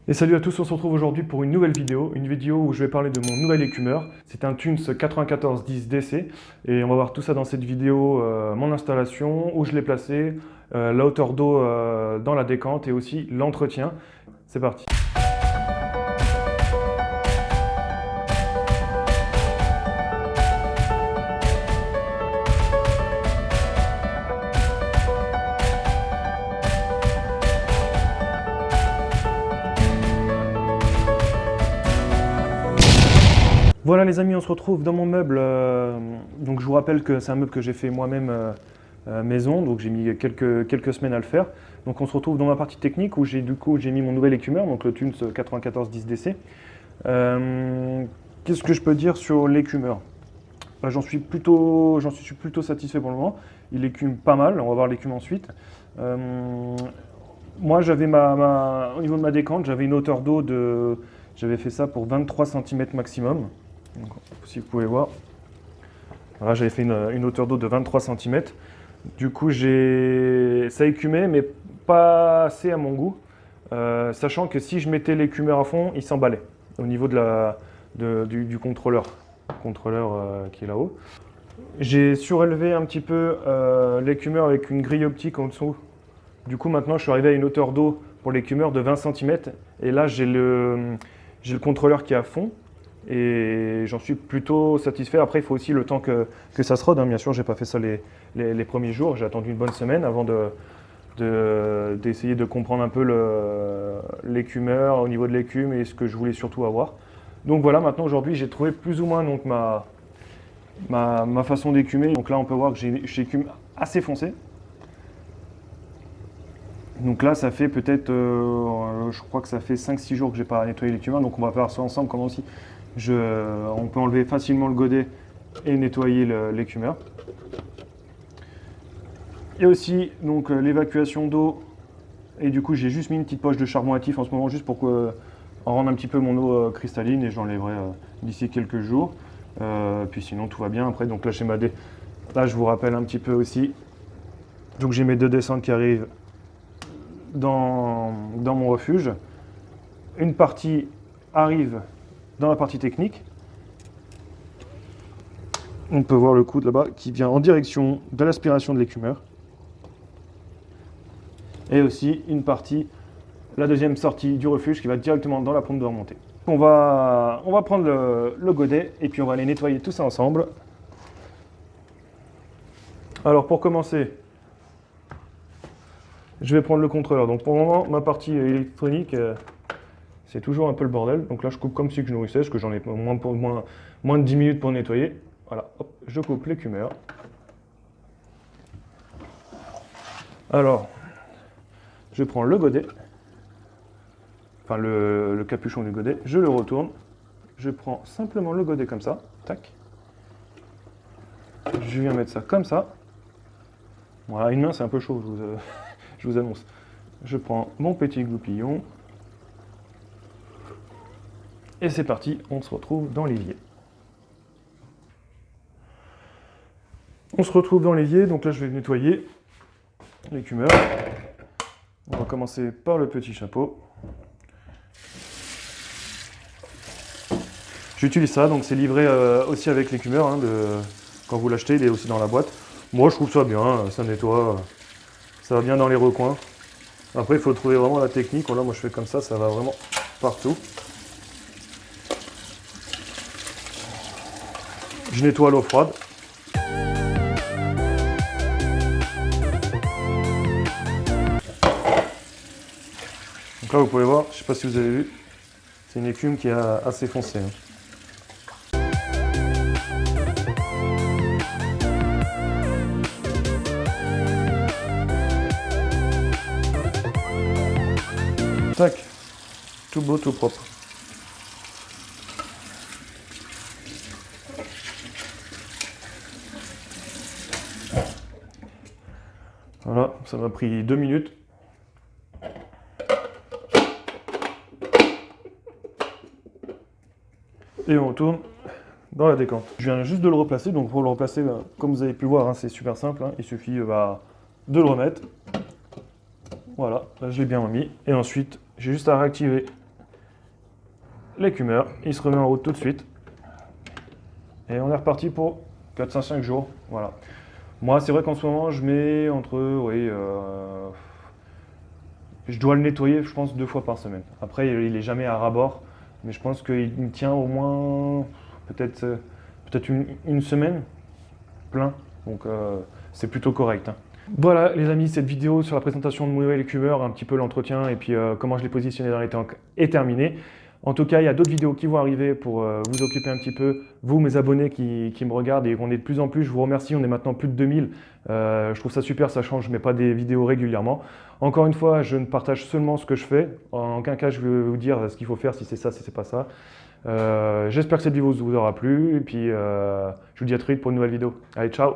Et salut à tous, on se retrouve aujourd'hui pour une nouvelle vidéo où je vais parler de mon nouvel écumeur. C'est un Thunes 9410 DC et on va voir tout ça dans cette vidéo, mon installation, où je l'ai placé, la hauteur d'eau dans la décante et aussi l'entretien. C'est parti. Voilà les amis, on se retrouve dans mon meuble. Donc je vous rappelle que c'est un meuble que j'ai fait moi-même maison, donc j'ai mis quelques semaines à le faire. Donc on se retrouve dans ma partie technique où j'ai mis mon nouvel écumeur, donc le Thunes 9410 DC. Qu'est-ce que je peux dire sur l'écumeur? J'en suis plutôt satisfait pour le moment. Il écume pas mal, on va voir l'écume ensuite. Moi j'avais au niveau de ma décante, j'avais une hauteur d'eau de... J'avais fait ça pour 23 cm maximum. Donc, si vous pouvez voir, voilà, j'avais fait une hauteur d'eau de 23 cm. Du coup, ça écumait, mais pas assez à mon goût, sachant que si je mettais l'écumeur à fond, il s'emballait au niveau du contrôleur qui est là-haut. J'ai surélevé un petit peu l'écumeur avec une grille optique en dessous. Du coup, maintenant, je suis arrivé à une hauteur d'eau pour l'écumeur de 20 cm. Et là, j'ai le contrôleur qui est à fond. Et j'en suis plutôt satisfait. Après, il faut aussi le temps que ça se rôde. Bien sûr, je n'ai pas fait ça les premiers jours. J'ai attendu une bonne semaine avant d'essayer de comprendre un peu l'écumeur au niveau de l'écume et ce que je voulais surtout avoir. Donc voilà, maintenant, aujourd'hui, j'ai trouvé plus ou moins donc, ma façon d'écumer. Donc là, on peut voir que j'écume assez foncé. Donc là, ça fait peut-être, je crois que ça fait 5-6 jours que j'ai pas nettoyé l'écumeur. Donc on va faire ça ensemble, comment aussi on peut enlever facilement le godet et nettoyer l'écumeur. Et aussi donc l'évacuation d'eau. Et du coup, j'ai juste mis une petite poche de charbon actif en ce moment, juste pour en rendre un petit peu mon eau cristalline, et je l'enlèverai d'ici quelques jours. Puis sinon, tout va bien. Après, donc là, là, je vous rappelle un petit peu aussi. Donc j'ai mes deux descentes qui arrivent dans mon refuge. Une partie arrive dans la partie technique. On peut voir le coude là-bas qui vient en direction de l'aspiration de l'écumeur. Et aussi une partie, la deuxième sortie du refuge qui va directement dans la pompe de remontée. On va prendre le godet et puis on va aller nettoyer tout ça ensemble. Alors pour commencer, je vais prendre le contrôleur. Donc pour le moment, ma partie électronique, c'est toujours un peu le bordel. Donc là, je coupe comme si je nourrissais, parce que j'en ai moins de 10 minutes pour nettoyer. Voilà, hop, je coupe l'écumeur. Alors, je prends le godet, enfin le capuchon du godet, je le retourne. Je prends simplement le godet comme ça, tac. Je viens mettre ça comme ça. Voilà, une main, c'est un peu chaud, je vous annonce. Je prends mon petit goupillon. Et c'est parti, on se retrouve dans l'évier. On se retrouve dans l'évier, donc là je vais nettoyer l'écumeur. On va commencer par le petit chapeau. J'utilise ça, donc c'est livré aussi avec l'écumeur. Quand vous l'achetez, il est aussi dans la boîte. Moi je trouve ça bien, ça nettoie, ça va bien dans les recoins. Après il faut trouver vraiment la technique. Là moi je fais comme ça va vraiment partout. Je nettoie à l'eau froide. Donc là, vous pouvez voir, je ne sais pas si vous avez vu, c'est une écume qui est assez foncée. Tac, tout beau, tout propre. Voilà, ça m'a pris 2 minutes. Et on retourne dans la décante. Je viens juste de le replacer, donc pour le replacer, comme vous avez pu le voir, c'est super simple. Il suffit de le remettre. Voilà, là je l'ai bien remis. Et ensuite, j'ai juste à réactiver l'écumeur, il se remet en route tout de suite. Et on est reparti pour 4-5 jours. Voilà. Moi, c'est vrai qu'en ce moment, je mets entre, oui, je dois le nettoyer, je pense, 2 fois par semaine. Après, il est jamais à ras-bord, mais je pense qu'il me tient au moins peut-être une semaine plein. Donc, c'est plutôt correct, hein. Voilà les amis, cette vidéo sur la présentation de mon nouvel écumeur, un petit peu l'entretien et puis comment je l'ai positionné dans les tanks est terminée. En tout cas, il y a d'autres vidéos qui vont arriver pour vous occuper un petit peu, vous mes abonnés qui me regardent et qu'on est de plus en plus, je vous remercie, on est maintenant plus de 2000. Je trouve ça super, ça change, je ne mets pas des vidéos régulièrement. Encore une fois, je ne partage seulement ce que je fais, en aucun cas je vais vous dire ce qu'il faut faire, si c'est ça, si c'est pas ça. J'espère que cette vidéo vous aura plu et puis je vous dis à très vite pour une nouvelle vidéo. Allez, ciao!